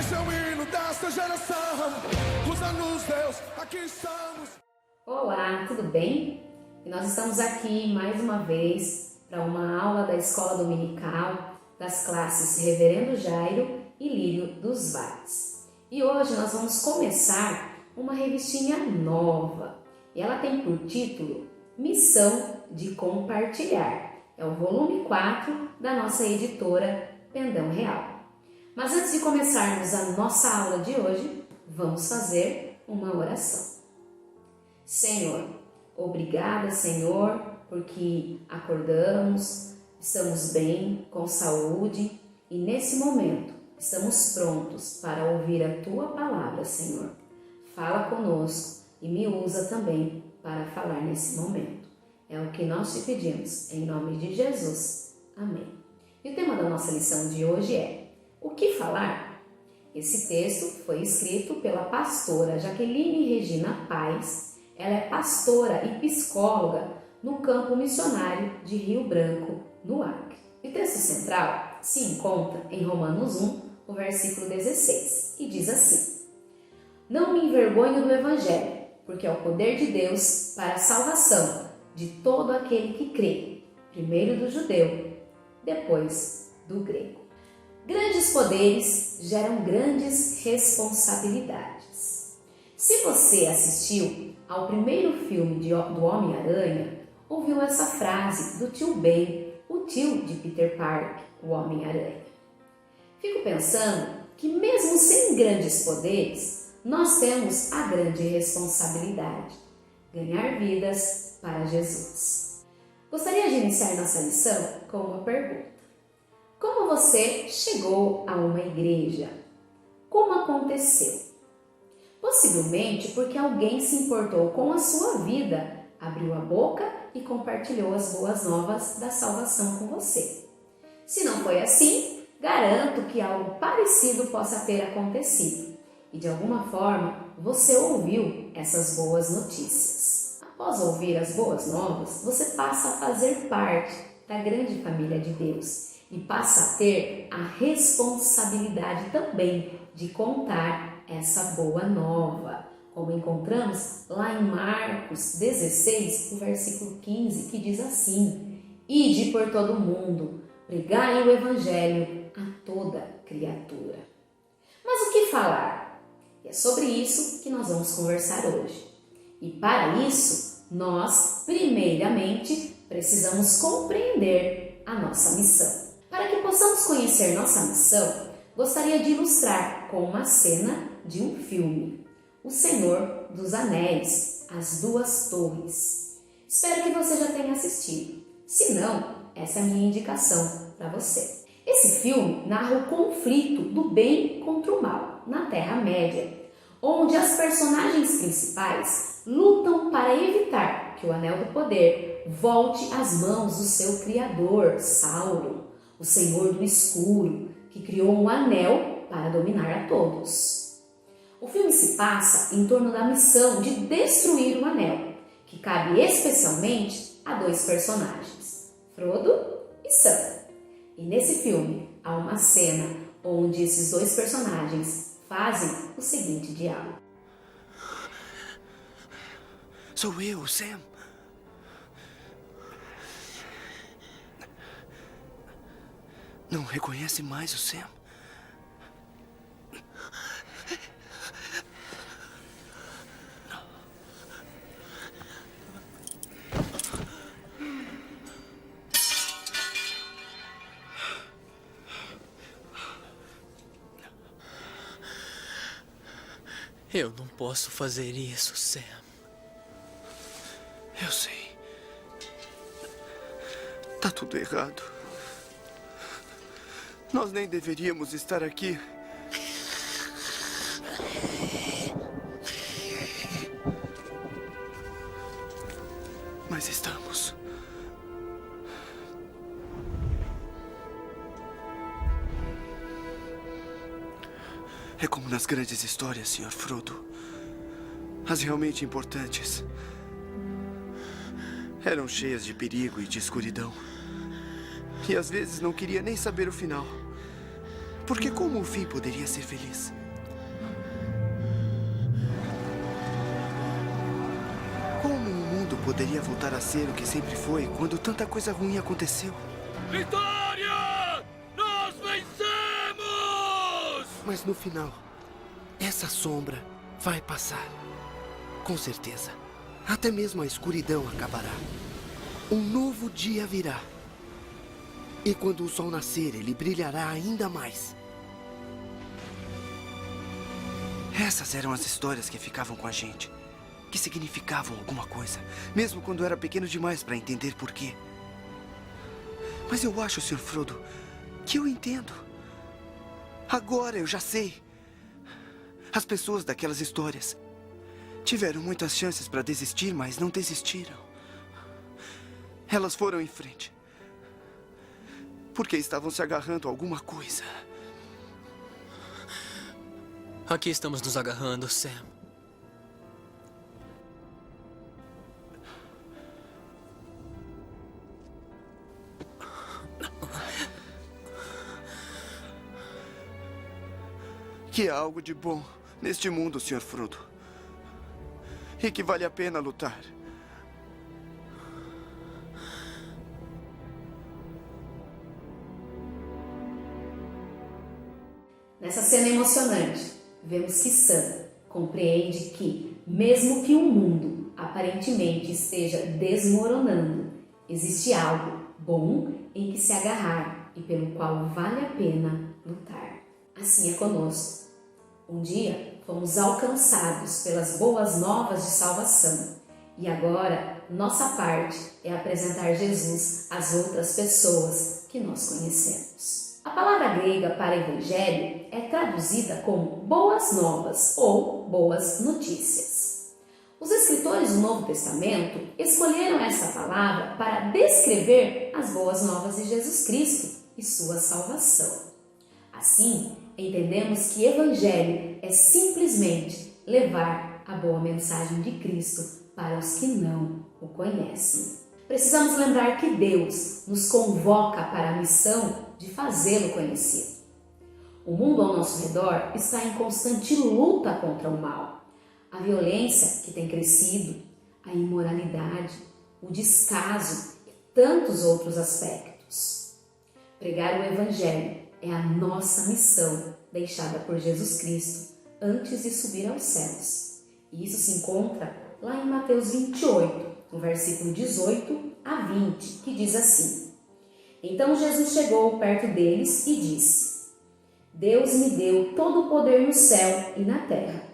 Esse é o hino desta geração. Usa-nos, Deus, aqui estamos. Olá, tudo bem? E nós estamos aqui mais uma vez para uma aula da Escola Dominical das classes Reverendo Jairo e Lírio dos Vales. E hoje nós vamos começar uma revistinha nova. E ela tem por título Missão de Compartilhar. É o volume 4 da nossa editora Pendão Real. Mas antes de começarmos a nossa aula de hoje, vamos fazer uma oração. Senhor, obrigada, Senhor, porque acordamos, estamos bem, com saúde e nesse momento estamos prontos para ouvir a Tua palavra, Senhor. Fala conosco e me usa também para falar nesse momento. É o que nós te pedimos, em nome de Jesus. Amém. E o tema da nossa lição de hoje é: o que falar? Esse texto foi escrito pela pastora Jaqueline Regina Paes. Ela é pastora e psicóloga no campo missionário de Rio Branco, no Acre. O texto central se encontra em Romanos 1, o versículo 16, e diz assim: Não me envergonho do Evangelho, porque é o poder de Deus para a salvação de todo aquele que crê, primeiro do judeu, depois do grego. Grandes poderes geram grandes responsabilidades. Se você assistiu ao primeiro filme do Homem-Aranha, ouviu essa frase do tio Ben, o tio de Peter Parker, o Homem-Aranha. Fico pensando que mesmo sem grandes poderes, nós temos a grande responsabilidade: ganhar vidas para Jesus. Gostaria de iniciar nossa lição com uma pergunta. Como você chegou a uma igreja? Como aconteceu? Possivelmente porque alguém se importou com a sua vida, abriu a boca e compartilhou as boas novas da salvação com você. Se não foi assim, garanto que algo parecido possa ter acontecido. E de alguma forma, você ouviu essas boas notícias. Após ouvir as boas novas, você passa a fazer parte da grande família de Deus e passa a ter a responsabilidade também de contar essa boa nova, como encontramos lá em Marcos 16, o versículo 15, que diz assim: Ide por todo o mundo, pregai o evangelho a toda criatura. Mas o que falar? E é sobre isso que nós vamos conversar hoje. E para isso, nós, primeiramente, precisamos compreender a nossa missão. Para que possamos conhecer nossa missão, gostaria de ilustrar com uma cena de um filme, O Senhor dos Anéis, As Duas Torres. Espero que você já tenha assistido. Se não, essa é a minha indicação para você. Esse filme narra o conflito do bem contra o mal na Terra-média, onde as personagens principais lutam para evitar que o Anel do Poder volte às mãos do seu criador, Sauron, o Senhor do Escuro, que criou um anel para dominar a todos. O filme se passa em torno da missão de destruir o anel, que cabe especialmente a dois personagens, Frodo e Sam. E nesse filme há uma cena onde esses dois personagens fazem o seguinte diálogo. Sou eu, Sam. Não reconhece mais o Sam? Eu não posso fazer isso, Sam. Eu sei. Tá tudo errado. Nós nem deveríamos estar aqui. Mas estamos. É como nas grandes histórias, Sr. Frodo. As realmente importantes eram cheias de perigo e de escuridão. E às vezes não queria nem saber o final, Porque como o fim poderia ser feliz? Como o mundo poderia voltar a ser o que sempre foi quando tanta coisa ruim aconteceu? Vitória! Nós vencemos! Mas no final, essa sombra vai passar. Com certeza. Até mesmo a escuridão acabará. Um novo dia virá. E quando o sol nascer, ele brilhará ainda mais. Essas eram as histórias que ficavam com a gente. Que significavam alguma coisa. Mesmo quando eu era pequeno demais para entender por quê. Mas eu acho, Sr. Frodo, que eu entendo. Agora eu já sei. As pessoas daquelas histórias tiveram muitas chances para desistir, mas não desistiram. Elas foram em frente. Porque estavam se agarrando a alguma coisa. Aqui estamos nos agarrando, Sam. Que há algo de bom neste mundo, Sr. Frodo. E que vale a pena lutar. Nessa cena emocionante, vemos que Sam compreende que, mesmo que o mundo aparentemente esteja desmoronando, existe algo bom em que se agarrar e pelo qual vale a pena lutar. Assim é conosco. Um dia fomos alcançados pelas boas novas de salvação e agora nossa parte é apresentar Jesus às outras pessoas que nós conhecemos. A palavra grega para evangelho é traduzida como boas novas ou boas notícias. Os escritores do Novo Testamento escolheram essa palavra para descrever as boas novas de Jesus Cristo e sua salvação. Assim, entendemos que evangelho é simplesmente levar a boa mensagem de Cristo para os que não o conhecem. Precisamos lembrar que Deus nos convoca para a missão de fazê-lo conhecido. O mundo ao nosso redor está em constante luta contra o mal. A violência que tem crescido, a imoralidade, o descaso e tantos outros aspectos. Pregar o evangelho é a nossa missão deixada por Jesus Cristo antes de subir aos céus. E isso se encontra lá em Mateus 28, no versículo 18 a 20, que diz assim: Então Jesus chegou perto deles e disse: Deus me deu todo o poder no céu e na terra.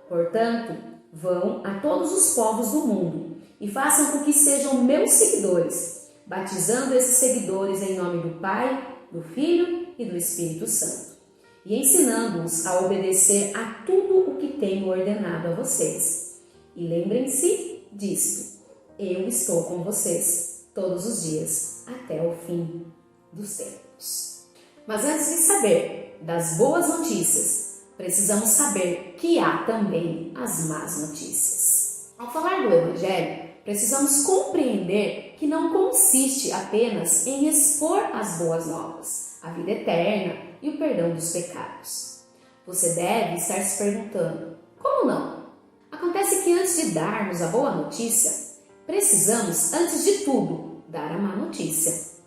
Portanto, vão a todos os povos do mundo e façam com que sejam meus seguidores, batizando esses seguidores em nome do Pai, do Filho e do Espírito Santo, e ensinando-os a obedecer a tudo o que tenho ordenado a vocês. E lembrem-se disto: eu estou com vocês todos os dias até o fim dos tempos. Mas antes de saber das boas notícias, precisamos saber que há também as más notícias. Ao falar do Evangelho, precisamos compreender que não consiste apenas em expor as boas novas, a vida eterna e o perdão dos pecados. Você deve estar se perguntando: como não? Acontece que antes de darmos a boa notícia, precisamos, antes de tudo, dar a má notícia.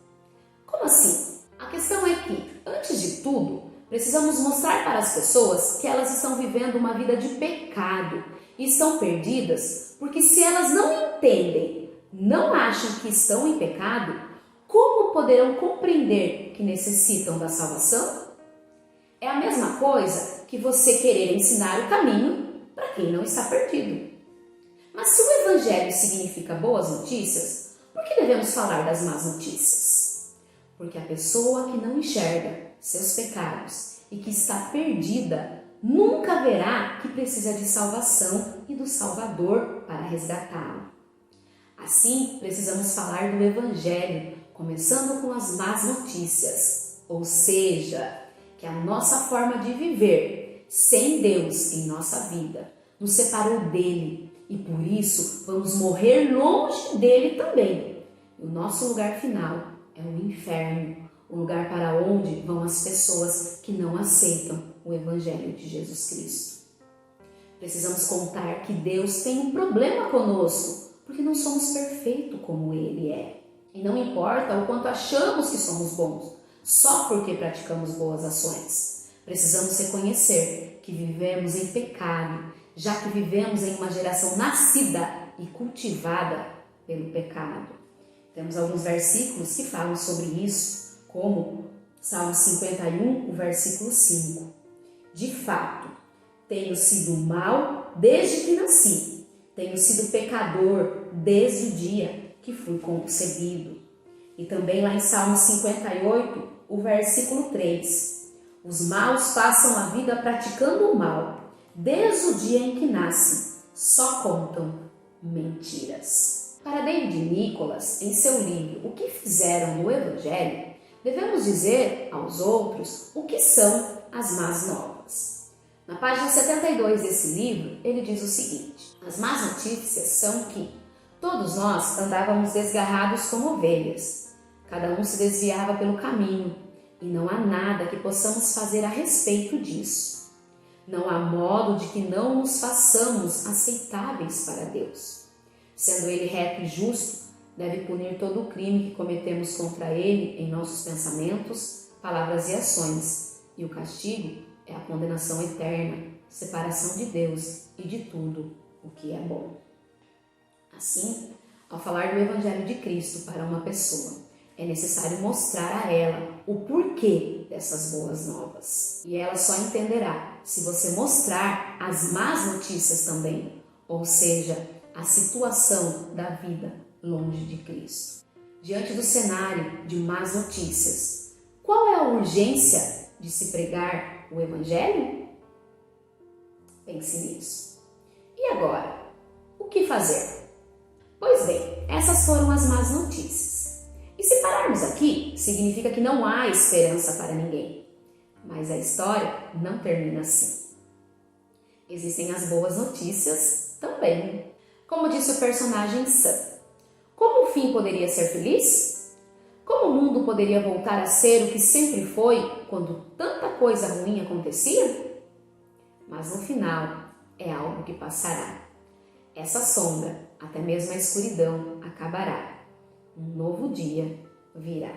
Como assim? A questão é que, antes de tudo, precisamos mostrar para as pessoas que elas estão vivendo uma vida de pecado e estão perdidas, porque se elas não entendem, não acham que estão em pecado, como poderão compreender que necessitam da salvação? É a mesma coisa que você querer ensinar o caminho para quem não está perdido. Mas se o Evangelho significa boas notícias, por que devemos falar das más notícias? Porque a pessoa que não enxerga seus pecados e que está perdida nunca verá que precisa de salvação e do Salvador para resgatá-lo. Assim, precisamos falar do Evangelho, começando com as más notícias, ou seja, que a nossa forma de viver sem Deus em nossa vida nos separou dele e por isso vamos morrer longe dele também. E o nosso lugar final é o inferno, o lugar para onde vão as pessoas que não aceitam o Evangelho de Jesus Cristo. Precisamos contar que Deus tem um problema conosco, porque não somos perfeitos como Ele é. E não importa o quanto achamos que somos bons, só porque praticamos boas ações. Precisamos reconhecer que vivemos em pecado, já que vivemos em uma geração nascida e cultivada pelo pecado. Temos alguns versículos que falam sobre isso, como Salmo 51, o versículo 5. De fato, tenho sido mau desde que nasci, tenho sido pecador desde o dia que fui concebido. E também lá em Salmo 58, o versículo 3. Os maus passam a vida praticando o mal, desde o dia em que nascem, só contam mentiras. Para David Nicholas, em seu livro O que Fizeram no Evangelho, devemos dizer aos outros o que são as más novas. Na página 72 desse livro, ele diz o seguinte: as más notícias são que todos nós andávamos desgarrados como ovelhas, cada um se desviava pelo caminho, e não há nada que possamos fazer a respeito disso. Não há modo de que não nos façamos aceitáveis para Deus. Sendo Ele reto e justo, deve punir todo o crime que cometemos contra Ele em nossos pensamentos, palavras e ações, e o castigo é a condenação eterna, separação de Deus e de tudo o que é bom. Assim, ao falar do Evangelho de Cristo para uma pessoa, é necessário mostrar a ela o porquê dessas boas novas. E ela só entenderá se você mostrar as más notícias também, ou seja, a situação da vida longe de Cristo. Diante do cenário de más notícias, qual é a urgência de se pregar o Evangelho? Pense nisso. E agora, o que fazer? Pois bem, essas foram as más notícias. E se pararmos aqui, significa que não há esperança para ninguém. Mas a história não termina assim. Existem as boas notícias também. Como disse o personagem Sam, como o fim poderia ser feliz? Como o mundo poderia voltar a ser o que sempre foi quando tanta coisa ruim acontecia? Mas no final é algo que passará. Essa sombra, até mesmo a escuridão, acabará. Um novo dia virá.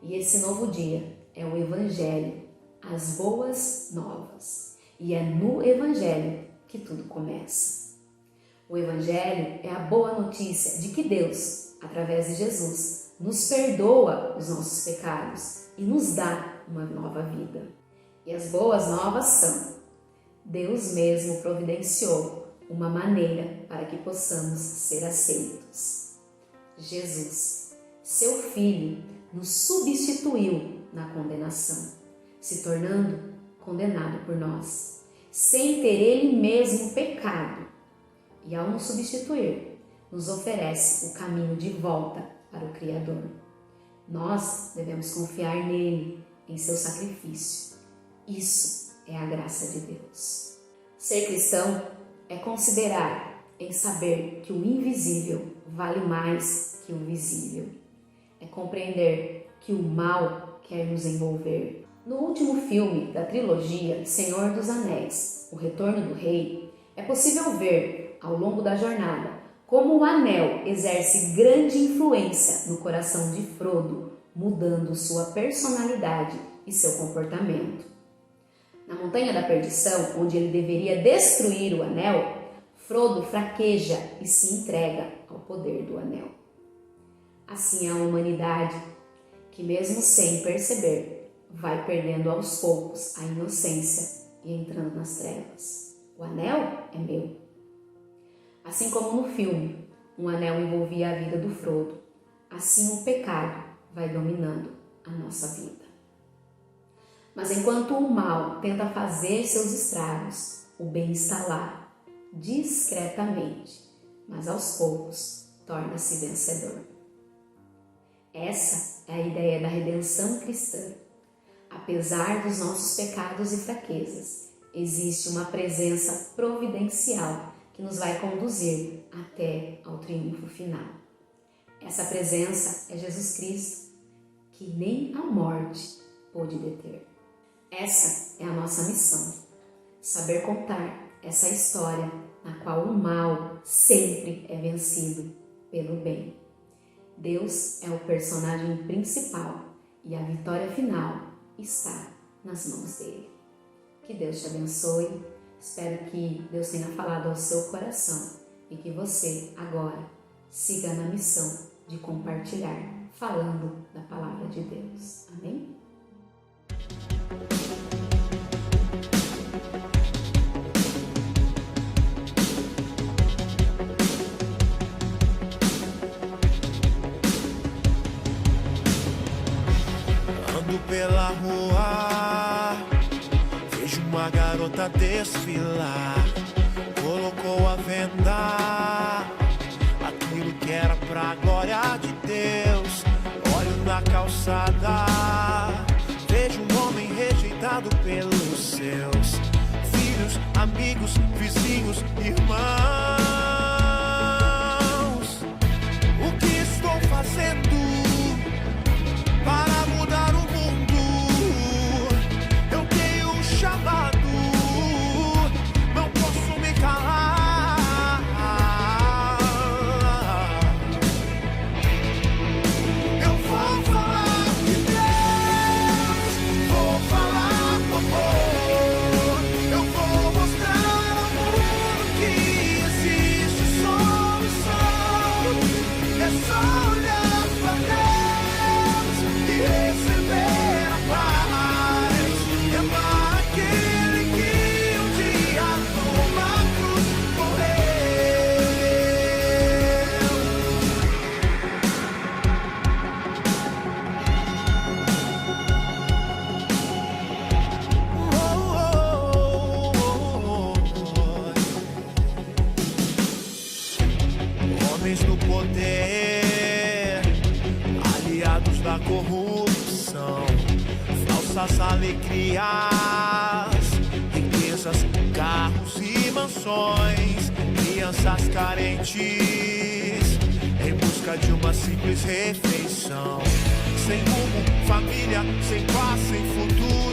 E esse novo dia é o Evangelho, as boas novas. E é no Evangelho que tudo começa. O Evangelho é a boa notícia de que Deus, através de Jesus, nos perdoa os nossos pecados e nos dá uma nova vida. E as boas novas são: Deus mesmo providenciou uma maneira para que possamos ser aceitos. Jesus, seu Filho, nos substituiu na condenação, se tornando condenado por nós, sem ter Ele mesmo pecado. E ao nos substituir, nos oferece o caminho de volta para o Criador. Nós devemos confiar nele, em seu sacrifício. Isso é a graça de Deus. Ser cristão é considerar em saber que o invisível vale mais que o visível. É compreender que o mal quer nos envolver. No último filme da trilogia Senhor dos Anéis, O Retorno do Rei, é possível ver, ao longo da jornada, como o anel exerce grande influência no coração de Frodo, mudando sua personalidade e seu comportamento. Na Montanha da Perdição, onde ele deveria destruir o anel, Frodo fraqueja e se entrega ao poder do anel. Assim é a humanidade, que mesmo sem perceber, vai perdendo aos poucos a inocência e entrando nas trevas. O anel é meu. Assim como no filme, um anel envolvia a vida do Frodo, assim o pecado vai dominando a nossa vida. Mas enquanto o mal tenta fazer seus estragos, o bem está lá, discretamente, mas aos poucos torna-se vencedor. Essa é a ideia da redenção cristã. Apesar dos nossos pecados e fraquezas, existe uma presença providencial que nos vai conduzir até ao triunfo final. Essa presença é Jesus Cristo. que nem a morte pôde deter. Essa é a nossa missão, saber contar essa história na qual o mal sempre é vencido pelo bem. Deus é o personagem principal e a vitória final está nas mãos dele. Que Deus te abençoe. Espero que Deus tenha falado ao seu coração e que você agora siga na missão de compartilhar, falando da palavra de Deus. Amém? Ando pela rua, vejo uma garota desfilar. Colocou a venda, aquilo que era pra glória de Deus. Olho na calçada, vejo um homem rejeitado pelos seus filhos, amigos, vizinhos, irmãos. O que estou fazendo para mudar o mundo? Eu tenho um chamado, não posso me calar. Eu vou falar de Deus, vou falar do amor. Eu vou mostrar ao mundo que existe solução. É só olhar pra Deus e receber a paz. E amar aquele que um dia numa cruz morreu. Homens no poder, aliados da corrupção, falsas alegrias, riquezas, carros e mansões, crianças carentes em busca de uma simples refeição. Sem rumo, família, sem paz, sem futuro.